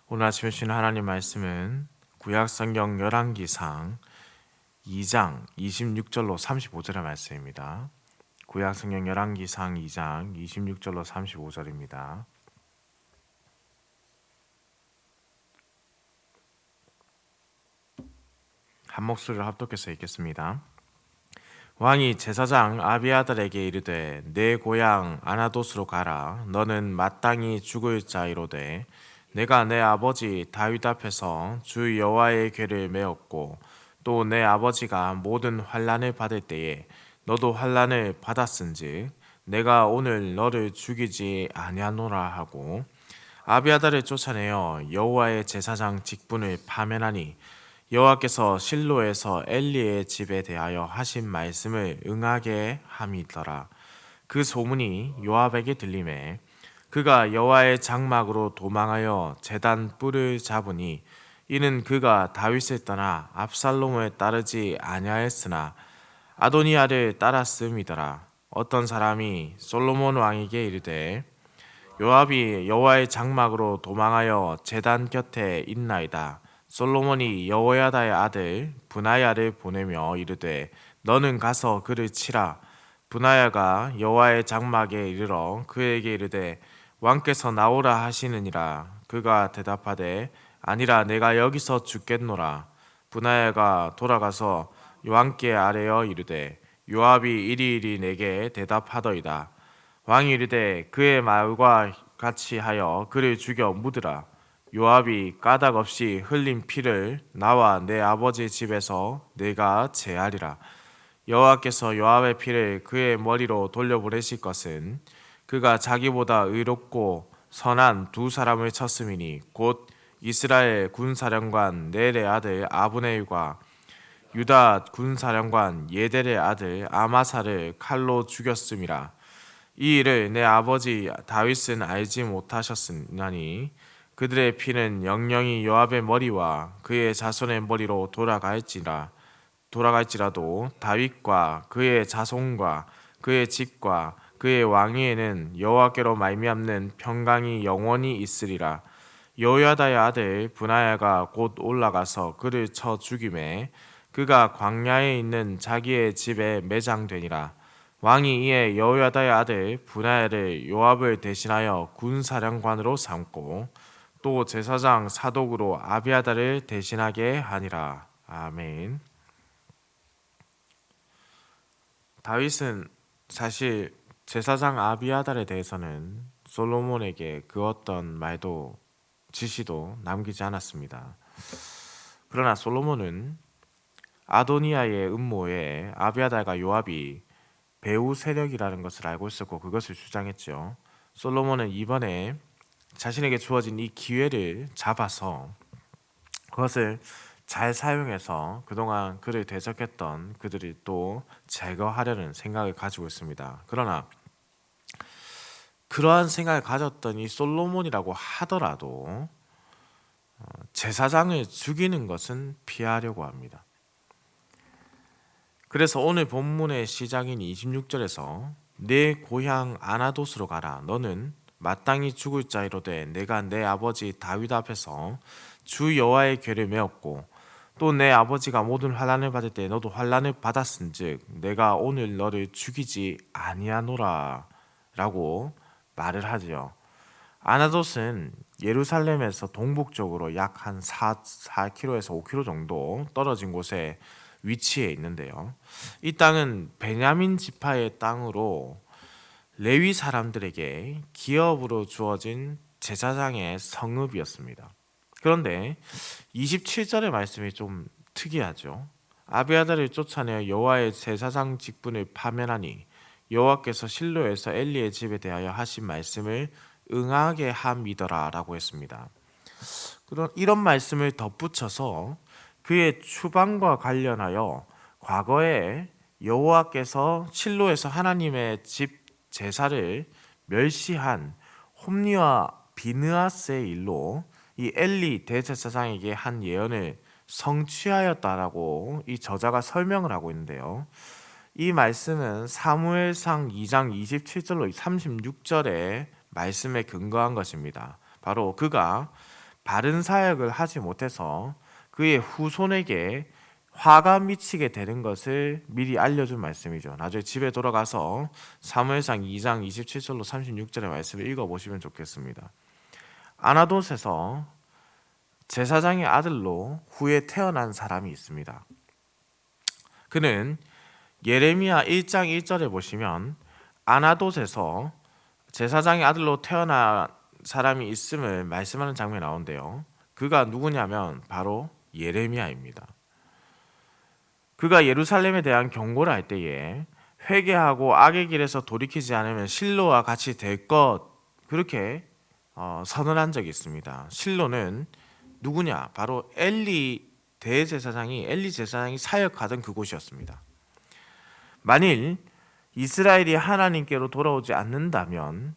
오늘 아침에 주신 하나님 말씀은 구약성경 열왕기상 2장 26절로 35절의 말씀입니다. 구약성경 열왕기상 2장 26절로 35절입니다. 한 목소리로 합독해서 읽겠습니다. 왕이 제사장 아비아달에게 이르되 내 고향 아나돗으로 가라. 너는 마땅히 죽을 자이로되 내가 내 아버지 다윗 앞에서 주 여호와의 궤를 메었고 또 내 아버지가 모든 환난을 받을 때에 너도 환난을 받았은즉 내가 오늘 너를 죽이지 아니하노라 하고 아비아달을 쫓아내어 여호와의 제사장 직분을 파면하니 여호와께서 실로에서 엘리의 집에 대하여 하신 말씀을 응하게 함이더라. 그 소문이 요압에게 들리매 그가 여호와의 장막으로 도망하여 제단 뿔을 잡으니 이는 그가 다윗을 떠나 압살롬을 따르지 아니하였으나 아도니아를 따랐음이더라. 어떤 사람이 솔로몬 왕에게 이르되 요압이 여호와의 장막으로 도망하여 제단 곁에 있나이다. 솔로몬이 여호야다의 아들 브나야를 보내며 이르되 너는 가서 그를 치라. 브나야가 여호와의 장막에 이르러 그에게 이르되 왕께서 나오라 하시느니라. 그가 대답하되 아니라 내가 여기서 죽겠노라. 브나야가 돌아가서 왕께 아뢰어 이르되 요압이 이리이리 내게 대답하더이다. 왕이 이르되 그의 말과 같이 하여 그를 죽여 묻으라. 요압이 까닭 없이 흘린 피를 나와 내 아버지 집에서 내가 제하리라. 여호와께서 요압의 피를 그의 머리로 돌려보내실 것은 그가 자기보다 의롭고 선한 두 사람을 쳤음이니 곧 이스라엘 군사령관 넬의 아들 아브네일과 유다 군사령관 예델의 아들 아마사를 칼로 죽였음이라. 이 일을 내 아버지 다윗은 알지 못하셨으나니 그들의 피는 영영이 요압의 머리와 그의 자손의 머리로 돌아갈지라도 다윗과 그의 자손과 그의 집과 그의 왕위에는 여호와께로 말미암는 평강이 영원히 있으리라. 여호야다의 아들 브나야가 곧 올라가서 그를 쳐 죽이매 그가 광야에 있는 자기의 집에 매장되니라. 왕이 이에 여호야다의 아들 브나야를 요압을 대신하여 군사령관으로 삼고 또 제사장 사독으로 아비아달을 대신하게 하니라. 아멘. 다윗은 사실 제사장 아비아달에 대해서는 솔로몬에게 그 어떤 말도 지시도 남기지 않았습니다. 그러나 솔로몬은 아도니아의 음모에 아비아달과 요압이 배후 세력이라는 것을 알고 있었고 그것을 주장했죠. 솔로몬은 이번에 자신에게 주어진 이 기회를 잡아서 그것을 잘 사용해서 그동안 그를 대적했던 그들이 또 제거하려는 생각을 가지고 있습니다. 그러나 그러한 생각을 가졌던 이 솔로몬이라고 하더라도 제사장을 죽이는 것은 피하려고 합니다. 그래서 오늘 본문의 시작인 26절에서 내 고향 아나돗으로 가라. 너는 마땅히 죽을 자이로되 내가 내 아버지 다윗 앞에서 주 여호와의 궤를 메었고 또 내 아버지가 모든 환난을 받을 때 너도 환난을 받았은즉 내가 오늘 너를 죽이지 아니하노라 라고 말을 하죠. 아나돗은 예루살렘에서 동북쪽으로 약 한 4km에서 5km 정도 떨어진 곳에 위치해 있는데요. 이 땅은 베냐민 지파의 땅으로 레위 사람들에게 기업으로 주어진 제사장의 성읍이었습니다. 그런데 27절의 말씀이 좀 특이하죠. 아비아달을 쫓아내어 여호와의 제사장 직분을 파면하니 여호와께서 실로에서 엘리의 집에 대하여 하신 말씀을 응하게 함이더라 라고 했습니다. 이런 말씀을 덧붙여서 그의 추방과 관련하여 과거에 여호와께서 실로에서 하나님의 집 제사를 멸시한 홈리와 비느하스의 일로 이 엘리 대제사장에게 한 예언을 성취하였다라고 이 저자가 설명을 하고 있는데요. 이 말씀은 사무엘상 2장 27절로 36절의 말씀에 근거한 것입니다. 바로 그가 바른 사역을 하지 못해서 그의 후손에게 화가 미치게 되는 것을 미리 알려준 말씀이죠. 나중에 집에 돌아가서 사무엘상 2장 27절로 36절의 말씀을 읽어보시면 좋겠습니다. 아나돗에서 제사장의 아들로 후에 태어난 사람이 있습니다. 그는 예레미야 1장 1절에 보시면 아나돗에서 제사장의 아들로 태어난 사람이 있음을 말씀하는 장면이 나오는데요. 그가 누구냐면 바로 예레미야입니다. 그가 예루살렘에 대한 경고를 할 때에 회개하고 악의 길에서 돌이키지 않으면 실로와 같이 될 것, 그렇게 선언한 적이 있습니다. 실로는 누구냐? 바로 엘리 제사장이 사역하던 그곳이었습니다. 만일 이스라엘이 하나님께로 돌아오지 않는다면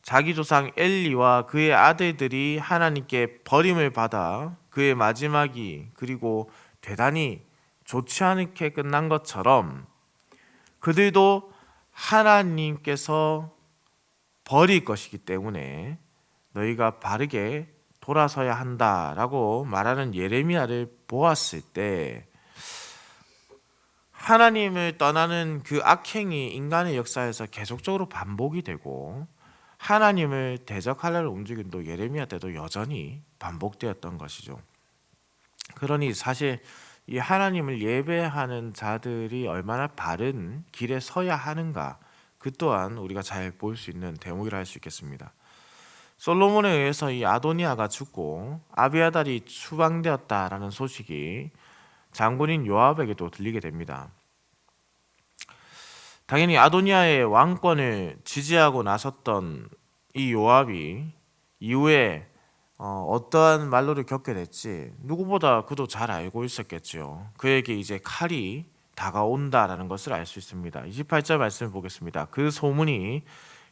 자기 조상 엘리와 그의 아들들이 하나님께 버림을 받아 그의 마지막이 그리고 대단히 좋지 않게 끝난 것처럼 그들도 하나님께서 버릴 것이기 때문에 너희가 바르게 돌아서야 한다라고 말하는 예레미야를 보았을 때 하나님을 떠나는 그 악행이 인간의 역사에서 계속적으로 반복이 되고 하나님을 대적하려는 움직임도 예레미야 때도 여전히 반복되었던 것이죠. 그러니 사실 이 하나님을 예배하는 자들이 얼마나 바른 길에 서야 하는가, 그 또한 우리가 잘 볼 수 있는 대목이라 할 수 있겠습니다. 솔로몬에 의해서 이 아도니아가 죽고 아비아달이 추방되었다라는 소식이 장군인 요압에게도 들리게 됩니다. 당연히 아도니아의 왕권을 지지하고 나섰던 이 요압이 이후에 어떠한 말로를 겪게 됐지 누구보다 그도 잘 알고 있었겠죠. 그에게 이제 칼이 다가온다라는 것을 알 수 있습니다. 28절 말씀을 보겠습니다. 그 소문이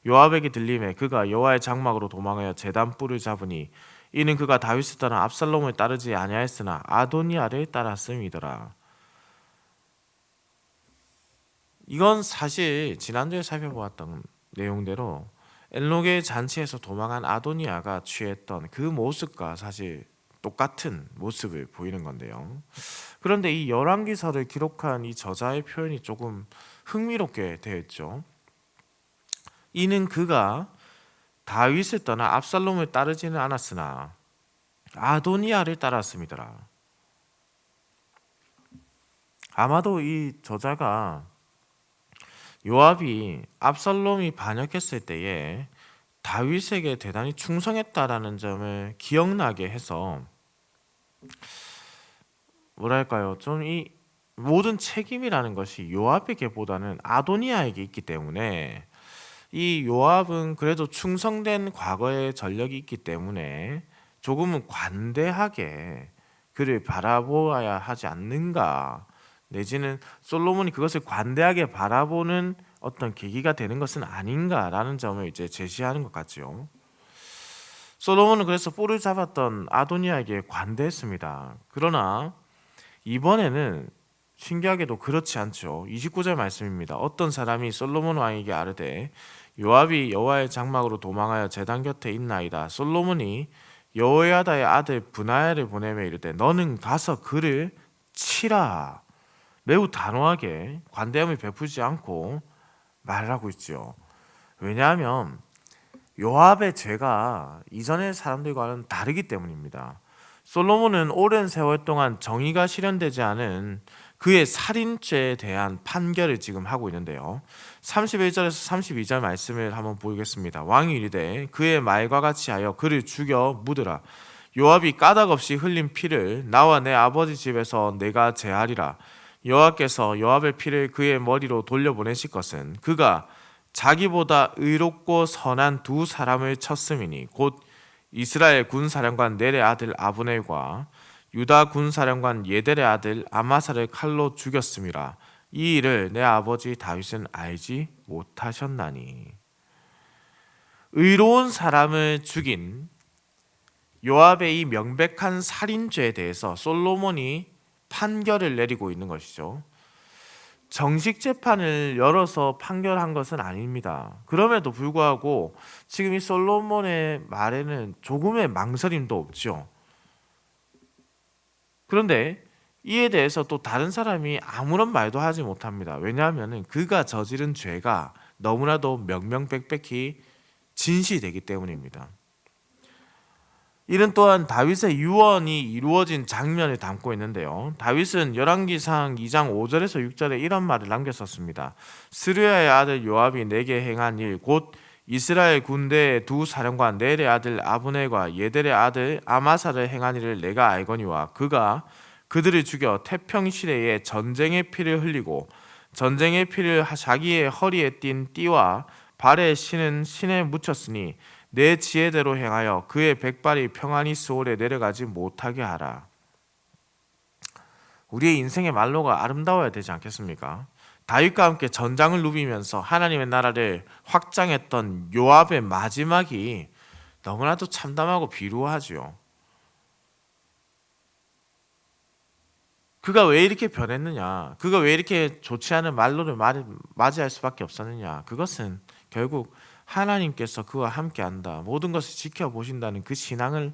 요압에게 들림에 그가 여호와의 장막으로 도망하여 제단 뿔을 잡으니 이는 그가 다윗을 떠나 압살롬을 따르지 아니하였으나 아도니아를 따랐음이더라. 이건 사실 지난주에 살펴보았던 내용대로 엘록의 잔치에서 도망한 아도니아가 취했던 그 모습과 사실 똑같은 모습을 보이는 건데요. 그런데 이 열왕기서를 기록한 이 저자의 표현이 조금 흥미롭게 되어 있죠. 이는 그가 다윗을 떠나 압살롬을 따르지는 않았으나 아도니아를 따랐음이더라. 아마도 이 저자가 요압이 압살롬이 반역했을 때에 다윗에게 대단히 충성했다라는 점을 기억나게 해서 뭐랄까요, 좀 이 모든 책임이라는 것이 요압에게보다는 아도니아에게 있기 때문에 이 요압은 그래도 충성된 과거의 전력이 있기 때문에 조금은 관대하게 그를 바라보아야 하지 않는가, 내지는 솔로몬이 그것을 관대하게 바라보는 어떤 계기가 되는 것은 아닌가라는 점을 이제 제시하는 것 같죠. 솔로몬은 그래서 뿔을 잡았던 아도니아에게 관대했습니다. 그러나 이번에는 신기하게도 그렇지 않죠. 29절 말씀입니다. 어떤 사람이 솔로몬 왕에게 아르되 요압이 여호와의 장막으로 도망하여 제단 곁에 있나이다. 솔로몬이 여호야다의 아들 브나야를 보내며 이르되 너는 가서 그를 치라. 매우 단호하게 관대함을 베푸지 않고 말하고 있죠. 왜냐하면 요압의 죄가 이전의 사람들과는 다르기 때문입니다. 솔로몬은 오랜 세월 동안 정의가 실현되지 않은 그의 살인죄에 대한 판결을 지금 하고 있는데요. 31절에서 32절 말씀을 한번 보겠습니다. 왕이 이르되 그의 말과 같이 하여 그를 죽여 묻으라. 요압이 까닭없이 흘린 피를 나와 내 아버지 집에서 내가 제하리라. 여호와께서 요압의 피를 그의 머리로 돌려보내실 것은 그가 자기보다 의롭고 선한 두 사람을 쳤음이니 곧 이스라엘 군사령관 넬의 아들 아브넬과 유다 군사령관 예델의 아들 아마사를 칼로 죽였음이라. 이 일을 내 아버지 다윗은 알지 못하셨나니. 의로운 사람을 죽인 요압의 이 명백한 살인죄에 대해서 솔로몬이 판결을 내리고 있는 것이죠. 정식 재판을 열어서 판결한 것은 아닙니다. 그럼에도 불구하고 지금 이 솔로몬의 말에는 조금의 망설임도 없죠. 그런데 이에 대해서 또 다른 사람이 아무런 말도 하지 못합니다. 왜냐하면 그가 저지른 죄가 너무나도 명명백백히 진시되기 때문입니다. 이는 또한 다윗의 유언이 이루어진 장면을 담고 있는데요. 다윗은 열왕기상 2장 5절에서 6절에 이런 말을 남겼었습니다. 스루야의 아들 요압이 내게 행한 일, 곧 이스라엘 군대의 두 사령관 넬의 아들 아브넬과 예델의 아들 아마사를 행한 일을 내가 알거니와 그가 그들을 죽여 태평시대에 전쟁의 피를 흘리고 전쟁의 피를 자기의 허리에 띤 띠와 발에 신은 신에 묻혔으니 내 지혜대로 행하여 그의 백발이 평안히 스올에 내려가지 못하게 하라. 우리의 인생의 말로가 아름다워야 되지 않겠습니까? 다윗과 함께 전장을 누비면서 하나님의 나라를 확장했던 요압의 마지막이 너무나도 참담하고 비루하지요. 그가 왜 이렇게 변했느냐? 그가 왜 이렇게 좋지 않은 말로를 맞이할 수밖에 없었느냐? 그것은 결국 하나님께서 그와 함께한다, 모든 것을 지켜보신다는 그 신앙을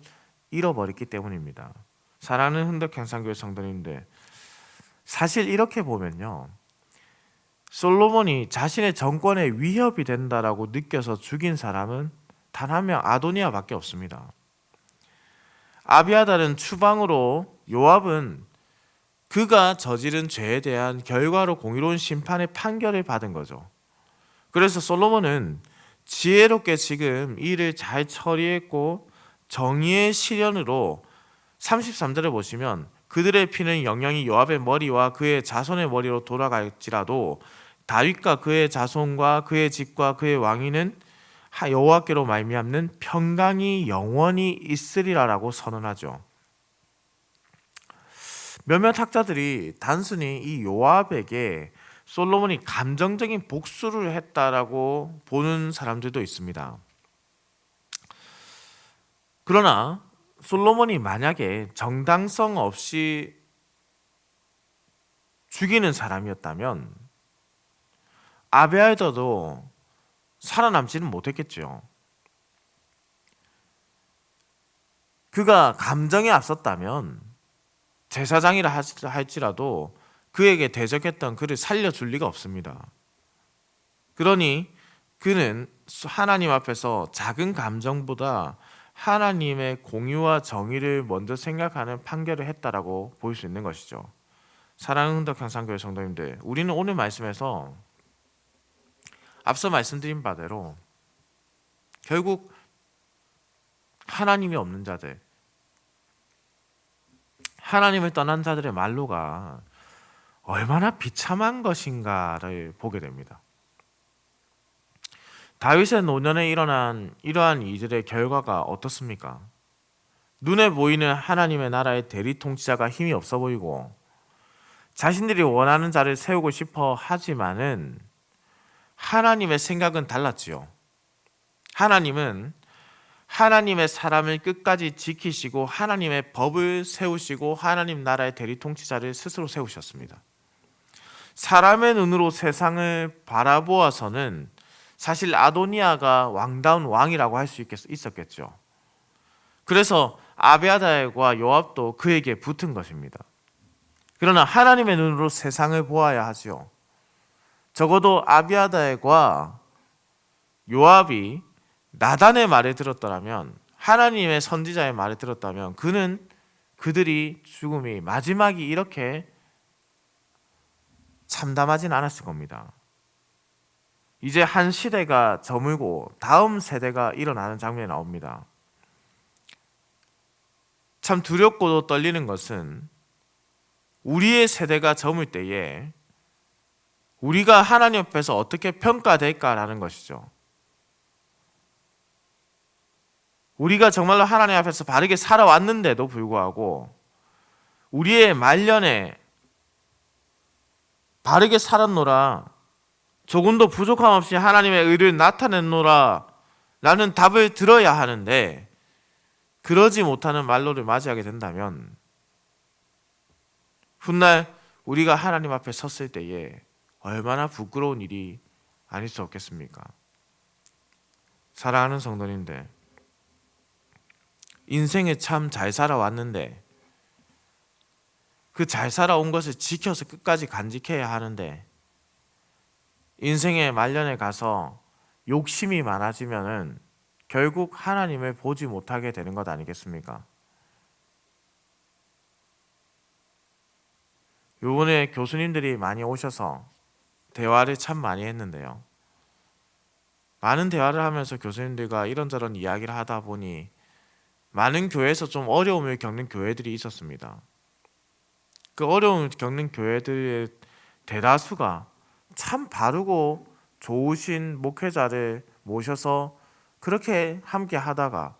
잃어버렸기 때문입니다. 사랑하는 흥덕향상교회 성도님들, 사실 이렇게 보면요, 솔로몬이 자신의 정권에 위협이 된다라고 느껴서 죽인 사람은 단 한 명, 아도니아밖에 없습니다. 아비아달은 추방으로, 요압은 그가 저지른 죄에 대한 결과로 공의로운 심판의 판결을 받은 거죠. 그래서 솔로몬은 지혜롭게 지금 이 일을 잘 처리했고 정의의 실현으로 33절을 보시면 그들의 피는 영영이 요압의 머리와 그의 자손의 머리로 돌아갈지라도 다윗과 그의 자손과 그의 집과 그의 왕위는 여호와께로 말미암는 평강이 영원히 있으리라라고 선언하죠. 몇몇 학자들이 단순히 이 요압에게 솔로몬이 감정적인 복수를 했다라고 보는 사람들도 있습니다. 그러나 솔로몬이 만약에 정당성 없이 죽이는 사람이었다면 아비아달도 살아남지는 못했겠죠. 그가 감정에 앞섰다면 제사장이라 할지라도 그에게 대적했던 그를 살려줄 리가 없습니다. 그러니 그는 하나님 앞에서 작은 감정보다 하나님의 공의와 정의를 먼저 생각하는 판결을 했다라고 볼 수 있는 것이죠. 사랑하는 흥덕향상교회 성도님들, 우리는 오늘 말씀에서 앞서 말씀드린 바대로 결국 하나님이 없는 자들, 하나님을 떠난 자들의 말로가 얼마나 비참한 것인가를 보게 됩니다. 다윗의 노년에 일어난 이러한 이들의 결과가 어떻습니까? 눈에 보이는 하나님의 나라의 대리 통치자가 힘이 없어 보이고 자신들이 원하는 자를 세우고 싶어 하지만은 하나님의 생각은 달랐지요. 하나님은 하나님의 사람을 끝까지 지키시고 하나님의 법을 세우시고 하나님 나라의 대리 통치자를 스스로 세우셨습니다. 사람의 눈으로 세상을 바라보아서는 사실 아도니아가 왕다운 왕이라고 할 수 있었겠죠. 그래서 아비아달과 요압도 그에게 붙은 것입니다. 그러나 하나님의 눈으로 세상을 보아야 하지요. 적어도 아비아달과 요압이 나단의 말을 들었더라면, 하나님의 선지자의 말을 들었다면 그들이 죽음이 마지막이 이렇게 참담하진 않았을 겁니다. 이제 한 시대가 저물고 다음 세대가 일어나는 장면이 나옵니다. 참 두렵고도 떨리는 것은 우리의 세대가 저물 때에 우리가 하나님 앞에서 어떻게 평가될까라는 것이죠. 우리가 정말로 하나님 앞에서 바르게 살아왔는데도 불구하고 우리의 말년에 바르게 살았노라, 조금도 부족함 없이 하나님의 의를 나타냈노라 라는 답을 들어야 하는데 그러지 못하는 말로를 맞이하게 된다면 훗날 우리가 하나님 앞에 섰을 때에 얼마나 부끄러운 일이 아닐 수 없겠습니까? 사랑하는 성도님들, 인생에 참 잘 살아왔는데 그 잘 살아온 것을 지켜서 끝까지 간직해야 하는데 인생의 말년에 가서 욕심이 많아지면은 결국 하나님을 보지 못하게 되는 것 아니겠습니까? 요번에 교수님들이 많이 오셔서 대화를 참 많이 했는데요. 많은 대화를 하면서 교수님들과 이런저런 이야기를 하다 보니 많은 교회에서 좀 어려움을 겪는 교회들이 있었습니다. 그 어려움을 겪는 교회들의 대다수가 참 바르고 좋으신 목회자를 모셔서 그렇게 함께 하다가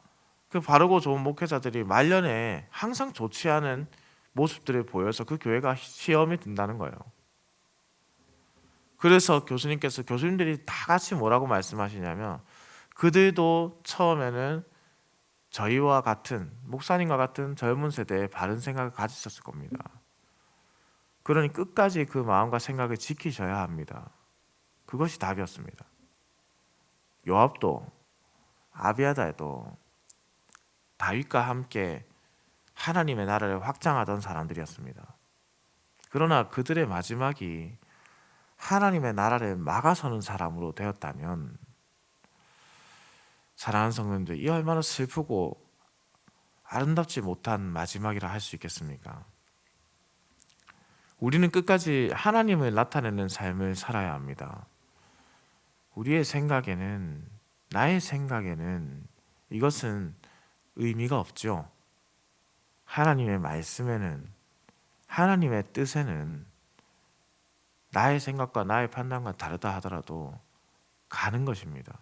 그 바르고 좋은 목회자들이 말년에 항상 좋지 않은 모습들을 보여서 그 교회가 시험에 든다는 거예요. 그래서 교수님들이 다 같이 뭐라고 말씀하시냐면 그들도 처음에는 저희와 같은 목사님과 같은 젊은 세대의 바른 생각을 가지셨을 겁니다. 그러니 끝까지 그 마음과 생각을 지키셔야 합니다. 그것이 답이었습니다. 요압도 아비아다도 다윗과 함께 하나님의 나라를 확장하던 사람들이었습니다. 그러나 그들의 마지막이 하나님의 나라를 막아서는 사람으로 되었다면 사랑하는 성도님들, 이 얼마나 슬프고 아름답지 못한 마지막이라 할 수 있겠습니까? 우리는 끝까지 하나님을 나타내는 삶을 살아야 합니다. 우리의 생각에는, 나의 생각에는 이것은 의미가 없죠. 하나님의 말씀에는, 하나님의 뜻에는 나의 생각과 나의 판단과 다르다 하더라도 가는 것입니다.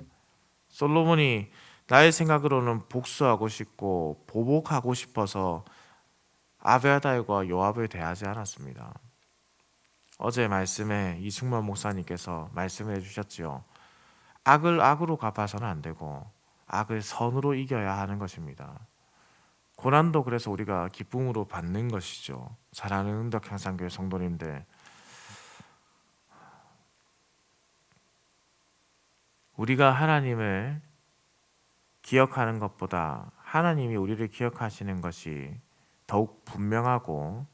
솔로몬이 나의 생각으로는 복수하고 싶고 보복하고 싶어서 아비아달과 요압을 대하지 않았습니다. 어제 말씀에 이승만 목사님께서 말씀을 해주셨지요. 악을 악으로 갚아서는 안 되고 악을 선으로 이겨야 하는 것입니다. 고난도 그래서 우리가 기쁨으로 받는 것이죠. 사랑하는 응덕향상교회 성도님들, 우리가 하나님을 기억하는 것보다 하나님이 우리를 기억하시는 것이 더욱 분명하고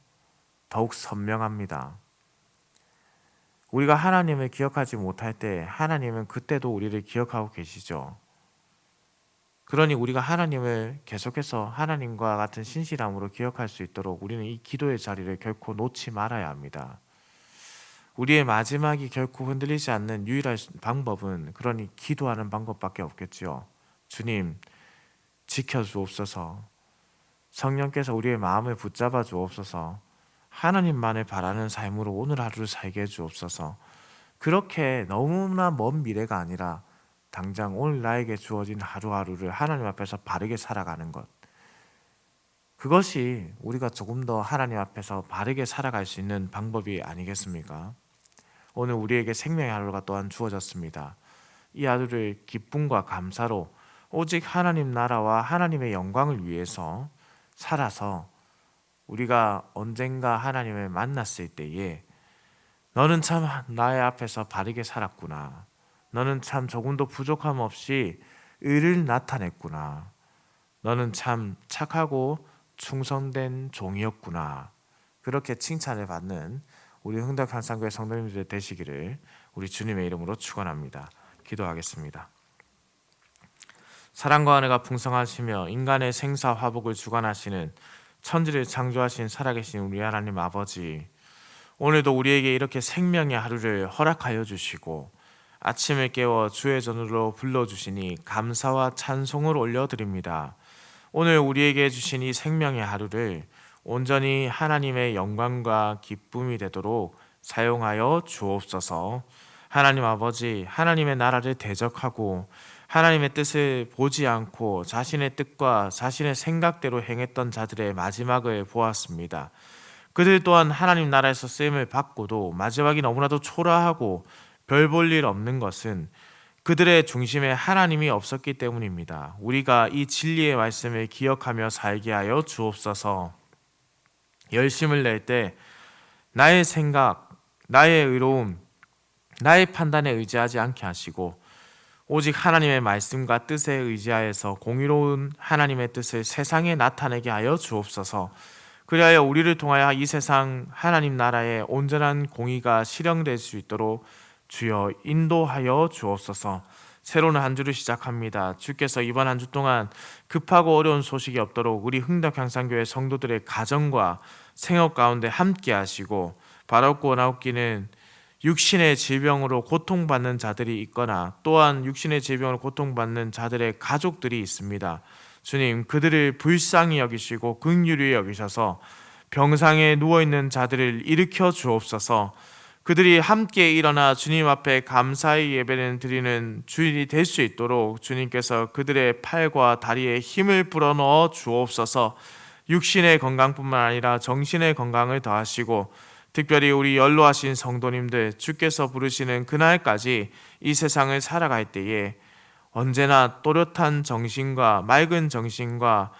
더욱 선명합니다. 우리가 하나님을 기억하지 못할 때 하나님은 그때도 우리를 기억하고 계시죠. 그러니 우리가 하나님을 계속해서 하나님과 같은 신실함으로 기억할 수 있도록 우리는 이 기도의 자리를 결코 놓지 말아야 합니다. 우리의 마지막이 결코 흔들리지 않는 유일한 방법은 그러니 기도하는 방법밖에 없겠지요. 주님, 지켜주옵소서. 성령께서 우리의 마음을 붙잡아 주옵소서. 하나님만을 바라는 삶으로 오늘 하루를 살게 해주옵소서. 그렇게 너무나 먼 미래가 아니라 당장 오늘 나에게 주어진 하루하루를 하나님 앞에서 바르게 살아가는 것, 그것이 우리가 조금 더 하나님 앞에서 바르게 살아갈 수 있는 방법이 아니겠습니까? 오늘 우리에게 생명의 하루가 또한 주어졌습니다. 이 하루를 기쁨과 감사로 오직 하나님 나라와 하나님의 영광을 위해서 살아서 우리가 언젠가 하나님을 만났을 때에 너는 참 나의 앞에서 바르게 살았구나. 너는 참 조금도 부족함 없이 의를 나타냈구나. 너는 참 착하고 충성된 종이었구나. 그렇게 칭찬을 받는 우리 흥덕향상교회 성도님들 되시기를 우리 주님의 이름으로 축원합니다. 기도하겠습니다. 사랑과 은혜가 풍성하시며 인간의 생사 화복을 주관하시는 천지를 창조하신 살아계신 우리 하나님 아버지, 오늘도 우리에게 이렇게 생명의 하루를 허락하여 주시고 아침을 깨워 주의 전으로 불러주시니 감사와 찬송을 올려드립니다. 오늘 우리에게 주신 이 생명의 하루를 온전히 하나님의 영광과 기쁨이 되도록 사용하여 주옵소서. 하나님 아버지, 하나님의 나라를 대적하고 하나님의 뜻을 보지 않고 자신의 뜻과 자신의 생각대로 행했던 자들의 마지막을 보았습니다. 그들 또한 하나님 나라에서 쓰임을 받고도 마지막이 너무나도 초라하고 별 볼 일 없는 것은 그들의 중심에 하나님이 없었기 때문입니다. 우리가 이 진리의 말씀을 기억하며 살게 하여 주옵소서. 열심을 낼 때 나의 생각, 나의 의로움, 나의 판단에 의지하지 않게 하시고 오직 하나님의 말씀과 뜻에 의지하여서 공의로운 하나님의 뜻을 세상에 나타내게 하여 주옵소서. 그리하여 우리를 통하여 이 세상 하나님 나라의 온전한 공의가 실현될 수 있도록 주여 인도하여 주옵소서. 새로운 한 주를 시작합니다. 주께서 이번 한 주 동안 급하고 어려운 소식이 없도록 우리 흥덕향상교회 성도들의 가정과 생업 가운데 함께 하시고, 바라옵고 원하옵기는 육신의 질병으로 고통받는 자들이 있거나 또한 육신의 질병으로 고통받는 자들의 가족들이 있습니다. 주님, 그들을 불쌍히 여기시고 긍휼히 여기셔서 병상에 누워있는 자들을 일으켜 주옵소서. 그들이 함께 일어나 주님 앞에 감사의 예배를 드리는 주일이 될 수 있도록 주님께서 그들의 팔과 다리에 힘을 불어넣어 주옵소서. 육신의 건강뿐만 아니라 정신의 건강을 더하시고, 특별히 우리 연로하신 성도님들, 주께서 부르시는 그날까지 이 세상을 살아갈 때에 언제나 또렷한 정신과 맑은 정신과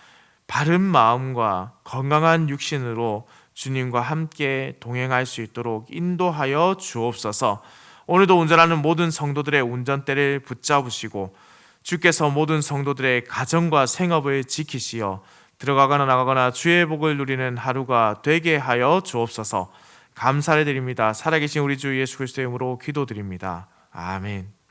바른 마음과 건강한 육신으로 주님과 함께 동행할 수 있도록 인도하여 주옵소서. 오늘도 운전하는 모든 성도들의 운전대를 붙잡으시고 주께서 모든 성도들의 가정과 생업을 지키시어 들어가거나 나가거나 주의 복을 누리는 하루가 되게 하여 주옵소서. 감사를 드립니다. 살아계신 우리 주 예수 그리스도의 이름으로 기도드립니다. 아멘.